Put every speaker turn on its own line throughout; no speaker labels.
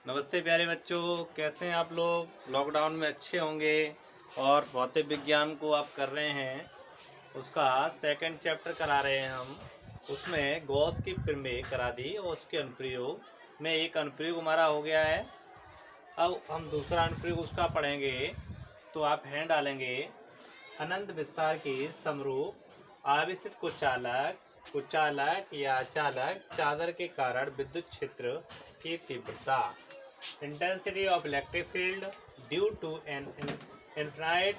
नमस्ते प्यारे बच्चों, कैसे हैं आप लोग। लॉकडाउन में अच्छे होंगे और भौतिक विज्ञान को आप कर रहे हैं, उसका सेकंड चैप्टर करा रहे हैं हम। उसमें गॉस की प्रमेय करा दी और उसके अनुप्रयोग में एक अनुप्रयोग हमारा हो गया है। अब हम दूसरा अनुप्रयोग उसका पढ़ेंगे। तो आप हैंड डालेंगे। अनंत विस्तार के समरूप आवेशित कुचालक या चालक चादर के कारण विद्युत क्षेत्र की तीव्रता, intensity of electric field due to an infinite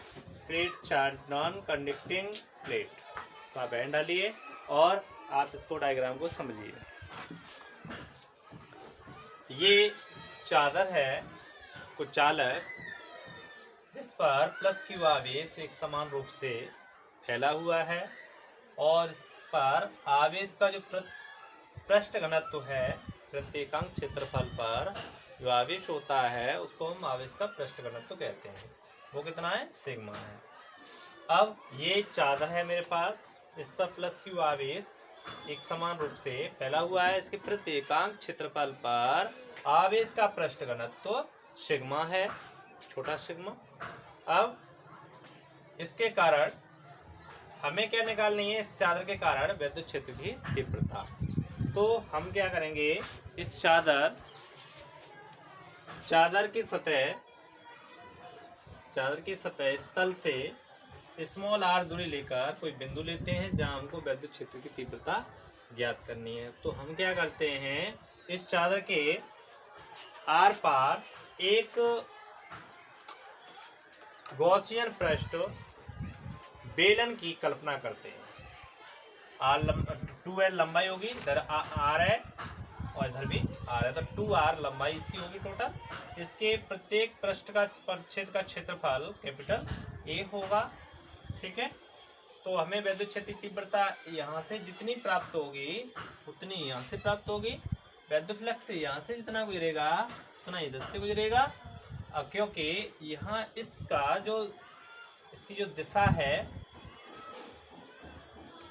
plate charge non conducting plate. तो आप हैंड डालिए और आप इसको डायग्राम को समझिए। ये चादर है कुचालक, जिस पर प्लस क्यू आवेश एक समान रूप से फैला हुआ है और इस पर आवेश का जो पृष्ठ घनत्व है, प्रत्येकांक क्षेत्रफल पर जो आवेश होता है उसको हम आवेश का पृष्ठ घनत्व कहते हैं। वो कितना है? सिग्मा है। अब ये चादर है मेरे पास, इस पर प्लस क्यू आवेश एक समान रूप से फैला हुआ है। इसके प्रत्येकांक क्षेत्रफल पर आवेश का पृष्ठ घनत्व सिग्मा है, छोटा सिग्मा। अब इसके कारण हमें क्या निकालनी है? इस चादर के कारण विद्युत क्षेत्र की तीव्रता। तो हम क्या करेंगे, इस चादर की सतह इस तल से स्मॉल आर दूरी लेकर कोई बिंदु लेते हैं जहां हमको विद्युत क्षेत्र की तीव्रता ज्ञात करनी है। तो हम क्या करते हैं, इस चादर के आर पार एक गॉसियन पृष्ठ बेलन की कल्पना करते हैं। R2L लंबाई होगी, इधर R है और इधर भी R है, तो 2R लंबाई इसकी होगी टोटल। इसके प्रत्येक पृष्ठ का परिच्छेद का क्षेत्रफल कैपिटल A होगा, ठीक है। तो हमें विद्युत क्षेत्र की तीव्रता यहाँ से जितनी प्राप्त होगी उतनी यहाँ से प्राप्त होगी। विद्युत फ्लक्स से यहाँ से जितना गुजरेगा उतना इधर से गुजरेगा। अब क्योंकि यहाँ इसकी जो दिशा है,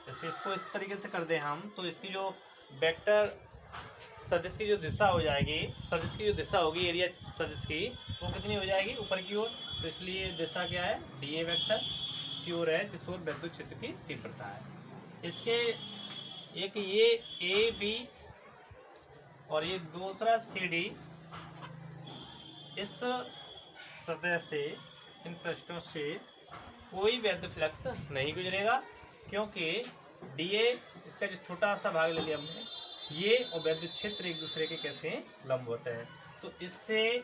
जैसे इसको इस तरीके से कर दें हम, तो इसकी जो वेक्टर सदिश की जो दिशा हो जाएगी, सदिश की जो दिशा होगी एरिया सदिश की, वो कितनी हो जाएगी? ऊपर की ओर। तो इसलिए दिशा क्या है? डीए वेक्टर सी ओर है, जिस ओर विद्युत क्षेत्र की तीव्रता है। इसके एक ये ए बी और ये दूसरा सी डी, इस सतह से, इन पृष्ठों से कोई विद्युत फ्लक्स नहीं गुजरेगा, क्योंकि डीए इसका जो छोटा सा भाग ले लिया हमने, ये और विद्युत क्षेत्र एक दूसरे के कैसे लंबवत है। तो इससे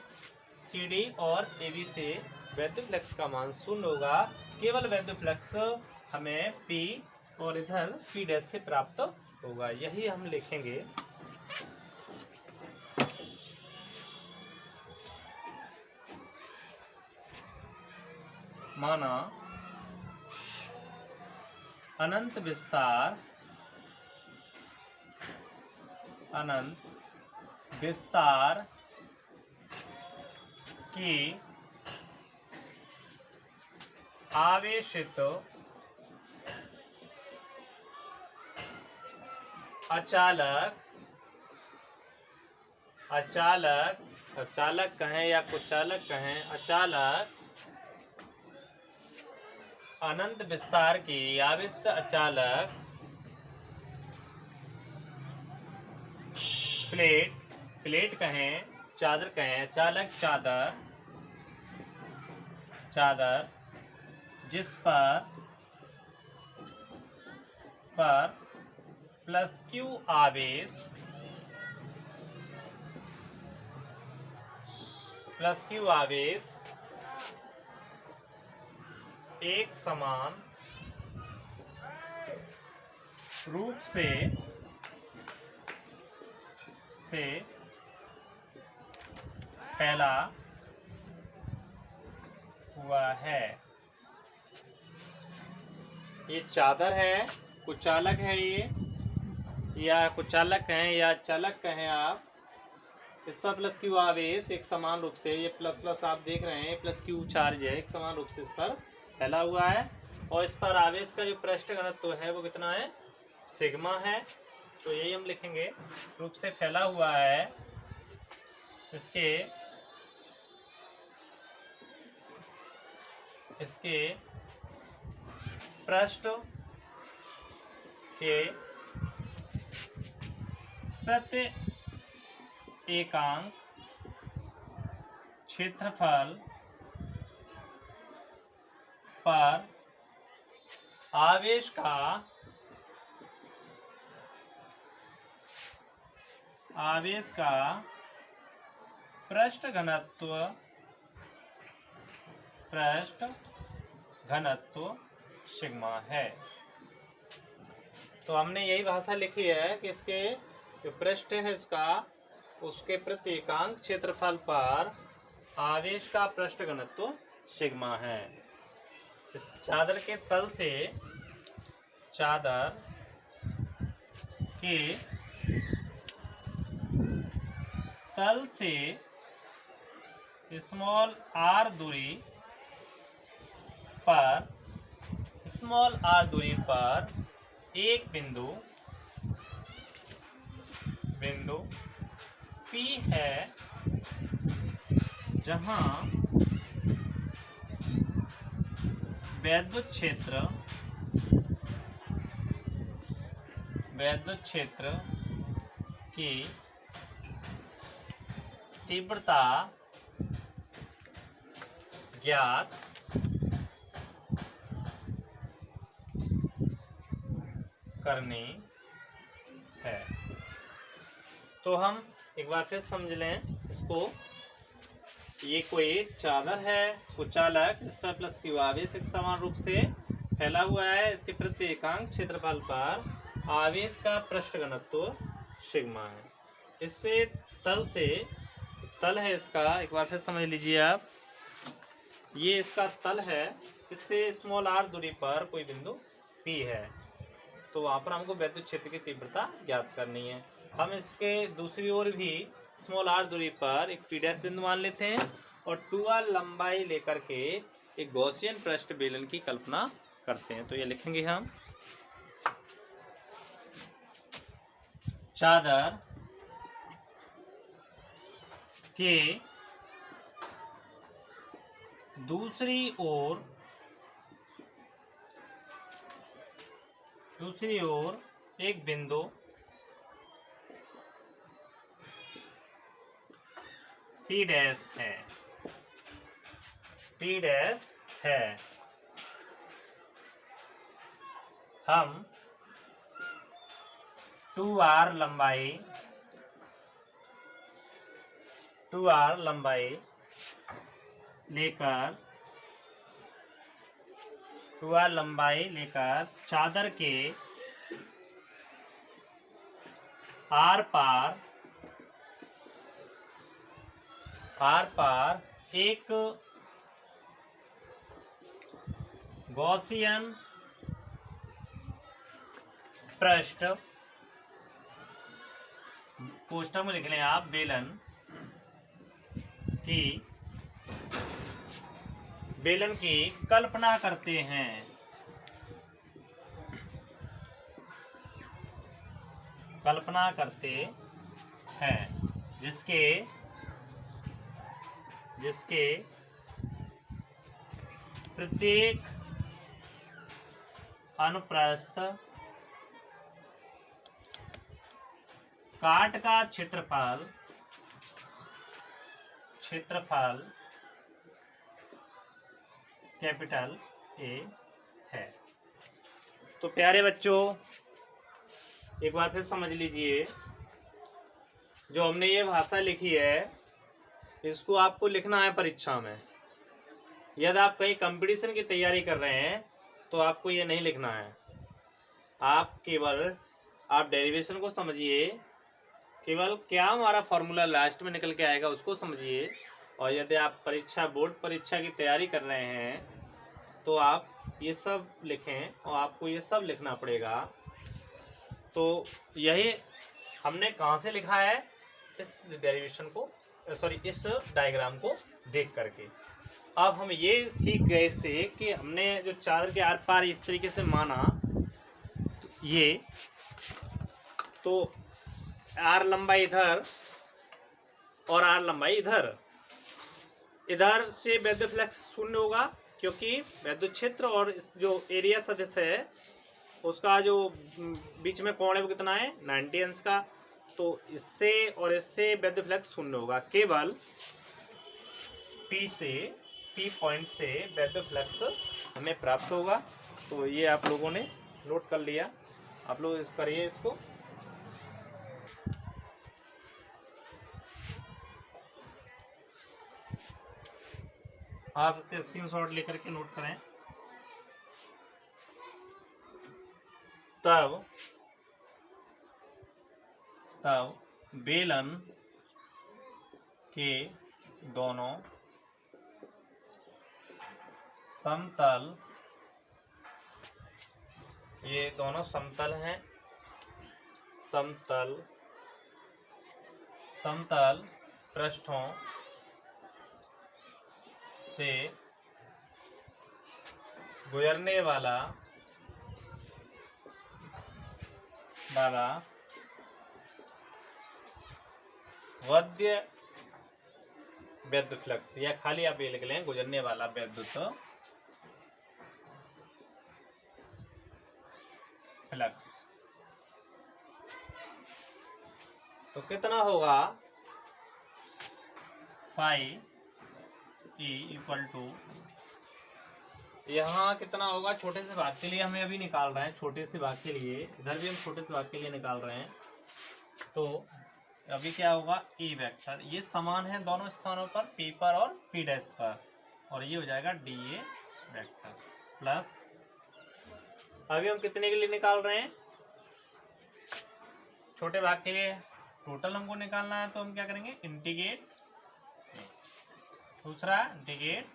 सीडी और एबी से विद्युत फ्लक्स का मान 0 होगा। केवल विद्युत फ्लक्स हमें पी और इधर पी डैश से प्राप्त होगा। यही हम लिखेंगे। माना अनंत विस्तार की आवेशित अचालक कहें या कुचालक कहें, अचालक अनंत विस्तार की आवेशित अचालक प्लेट कहें, चादर कहें, अचालक चादर जिस पर प्लस क्यू आवेश एक समान रूप से फैला हुआ है। ये चादर है, कुचालक है ये, या कुचालक कहें या चालक कहें आप। इस पर प्लस क्यू आवेश एक समान रूप से, ये प्लस प्लस आप देख रहे हैं, प्लस क्यू चार्ज है, एक समान रूप से इस पर फैला हुआ है। और इस पर आवेश का जो पृष्ठ घनत्व है वो कितना है? सिग्मा है। तो यही हम लिखेंगे, रूप से फैला हुआ है इसके पृष्ठ के प्रति एकांक क्षेत्रफल पर आवेश का पृष्ठ घनत्व सिग्मा है। तो हमने यही भाषा लिखी है कि इसके जो पृष्ठ है इसका उसके प्रति एकांक क्षेत्रफल पर आवेश का पृष्ठ घनत्व सिग्मा है। इस चादर के तल से स्मॉल आर दूरी पर एक बिंदु P है जहां वैद्युत क्षेत्र की तीव्रता ज्ञात करनी है। तो हम एक बार फिर समझ लें इसको। ये कोई चादर है कुचालक, इस पर प्लस क्यू आवेश एक समान रूप से फैला हुआ है। इसके प्रति एकांक क्षेत्रफल पर आवेश का पृष्ठ घनत्व सिग्मा है। इससे तल है इसका, एक बार फिर समझ लीजिए आप। ये इसका तल है, इससे स्मॉल आर दूरी पर कोई बिंदु P है। तो वहाँ पर हमको वैद्युत क्षेत्र की तीव्रता ज्ञात करनी है। हम इसके दूसरी ओर भी स्मॉल आर दूरी पर एक P' बिंदु मान लेते हैं और 2r लंबाई लेकर के एक गॉसियन पृष्ठ बेलन की कल्पना करते हैं। तो ये लिखेंगे हम, चादर के दूसरी ओर एक बिंदु P' है। हम 2r लंबाई लेकर चादर के आर पार एक गॉसियन पृष्ठ, कोष्ठक में लिख लें आप, बेलन की कल्पना करते हैं। जिसके प्रत्येक अनुप्रस्थ काट का क्षेत्रफल कैपिटल A है। तो प्यारे बच्चों, एक बार फिर समझ लीजिए, जो हमने ये भाषा लिखी है इसको आपको लिखना है परीक्षा में। यदि आप कहीं कंपटीशन की तैयारी कर रहे हैं तो आपको ये नहीं लिखना है। आप केवल डेरिवेशन को समझिए, केवल क्या हमारा फॉर्मूला लास्ट में निकल के आएगा उसको समझिए। और यदि आप बोर्ड परीक्षा की तैयारी कर रहे हैं तो आप ये सब लिखें और आपको ये सब लिखना पड़ेगा। तो यही हमने कहाँ से लिखा है, इस डेरिवेशन को, इस डायग्राम को देख करके। अब हम ये सीख गए इससे कि हमने जो चादर के आर पार इस तरीके से माना, ये तो आर लंबाई इधर और आर लंबाई इधर, इधर से वैद्युत फ्लक्स शून्य होगा क्योंकि वैद्युत क्षेत्र और जो एरिया सदिश है उसका जो बीच में कोण है वो कितना है 90 अंश का। तो इससे और इससे वैद्युत फ्लक्स शून्य होगा, केवल P पॉइंट से वैद्युत फ्लक्स हमें प्राप्त होगा। तो ये आप लोगों ने नोट कर लिया, आप लोग करिए इसको। आप इसके स्क्रीनशॉट लेकर के नोट करें। तब बेलन के दोनों समतल, ये दोनों समतल हैं, समतल पृष्ठों से गुजरने वाला वैद्युत फ्लक्स, या खाली आप ये लिख लें गुजरने वाला वैद्युत फ्लक्स, तो कितना होगा फाई ई इक्वल टू, यहाँ कितना होगा छोटे से भाग के लिए हमें अभी निकाल रहे हैं, छोटे से भाग के लिए, इधर भी हम छोटे से भाग के लिए निकाल रहे हैं। तो अभी क्या होगा ई वेक्टर, ये समान है दोनों स्थानों पर, पी पर और पी डैश पर, और ये हो जाएगा डी ए वेक्टर प्लस, अभी हम कितने के लिए निकाल रहे हैं छोटे भाग के लिए, टोटल हमको निकालना है। तो हम क्या करेंगे इंटीग्रेट, दूसरा integrate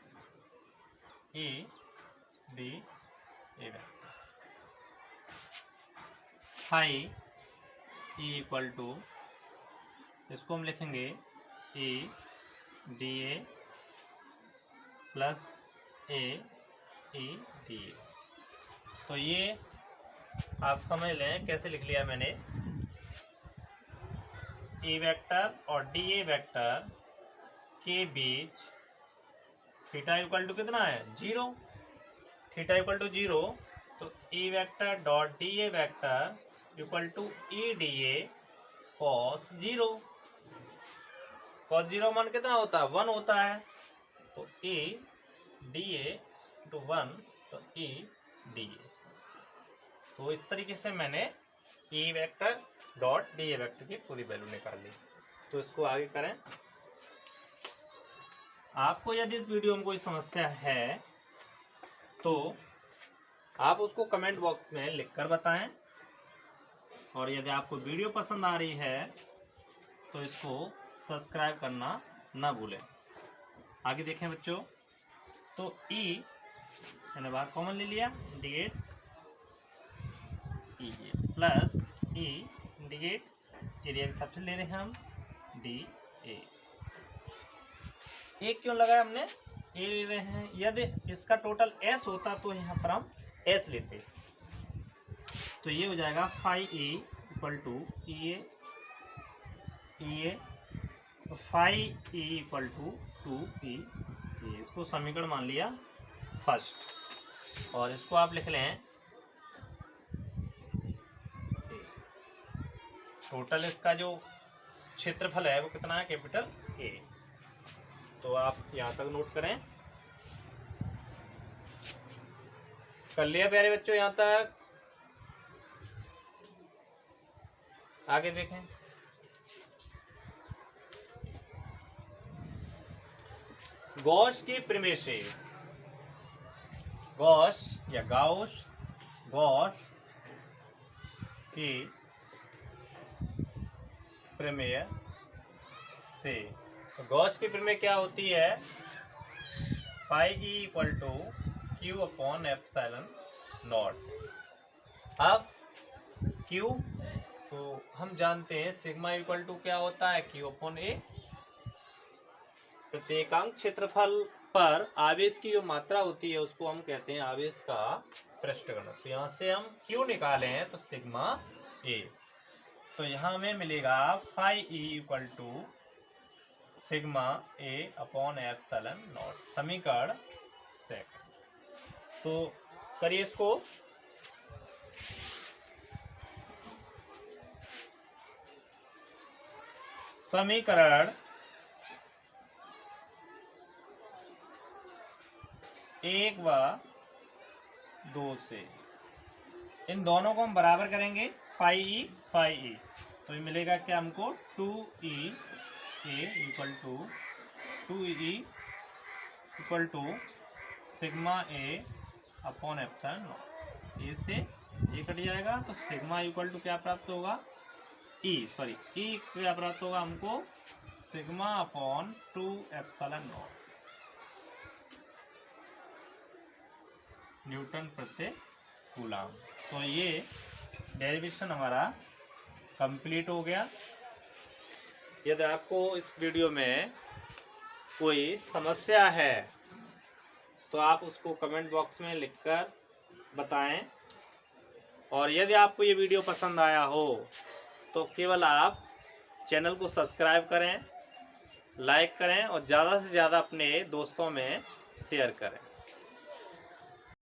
A D A vector, phi E equal to, इसको हम लिखेंगे A D A plus A E D A. तो ये आप समझ लें कैसे लिख लिया मैंने, ए वेक्टर और डी ए वेक्टर के बीच थीटा इक्वल टू कितना है 0, थीटा इक्वल टू 0, तो A vector dot D A vector equal to E D A cos 0, cos 0 मान कितना होता है 1 होता है, तो ए डी ए टू 1, तो ई डी ए। तो इस तरीके से मैंने E vector dot D A vector की पूरी वैल्यू निकाल ली। तो इसको आगे करें। आपको यदि इस वीडियो में कोई समस्या है तो आप उसको कमेंट बॉक्स में लिखकर बताएं, और यदि आपको वीडियो पसंद आ रही है तो इसको सब्सक्राइब करना ना भूलें। आगे देखें बच्चों, तो ई मैंने बाहर कॉमन ले लिया, इंटीग्रेट ई प्लस ई इंटीग्रेट एरिया के हिसाब से ले रहे हैं हम डी ए। एक क्यों लगाया हमने, ए ले रहे हैं, यदि इसका टोटल एस होता तो यहाँ पर हम एस लेते, तो ये हो जाएगा phi A equal to E A, phi E equal to 2 E, इसको समीकरण मान लिया फर्स्ट, और इसको आप लिख लें टोटल इसका जो क्षेत्रफल है वो कितना है कैपिटल ए। तो आप यहाँ तक नोट करें, कर लिया प्यारे बच्चों यहाँ तक। आगे देखें, गॉस की प्रमेय से, गॉस या गाउस, गॉस की प्रमेय से, तो गॉस की प्रमेय क्या होती है, pi E equal to Q upon epsilon naught. अब क्यू तो हम जानते हैं सिग्मा इक्वल टू क्या होता है क्यू अपॉन ए, प्रत्येकांक क्षेत्रफल पर आवेश की जो मात्रा होती है उसको हम कहते हैं आवेश का पृष्ठगण। तो यहाँ से हम क्यू निकाले हैं तो सिग्मा ए, तो यहाँ हमें मिलेगा phi E equal to sigma A upon epsilon naught. समीकरण सेकंड। तो करिए इसको। समीकरण एक व दो से इन दोनों को हम बराबर करेंगे फाई ई। तो ये मिलेगा क्या हमको 2e A equal to sigma A upon epsilon naught. A से ये कट जाएगा तो सिग्मा इक्वल टू क्या प्राप्त होगा ई क्या प्राप्त होगा हमको sigma upon 2 epsilon not Newton प्रति कूलम। तो ये डेरिवेशन हमारा कंप्लीट हो गया। यदि आपको इस वीडियो में कोई समस्या है तो आप उसको कमेंट बॉक्स में लिखकर बताएं। और यदि आपको ये वीडियो पसंद आया हो तो केवल आप चैनल को सब्सक्राइब करें, लाइक करें और ज़्यादा से ज़्यादा अपने दोस्तों में शेयर करें।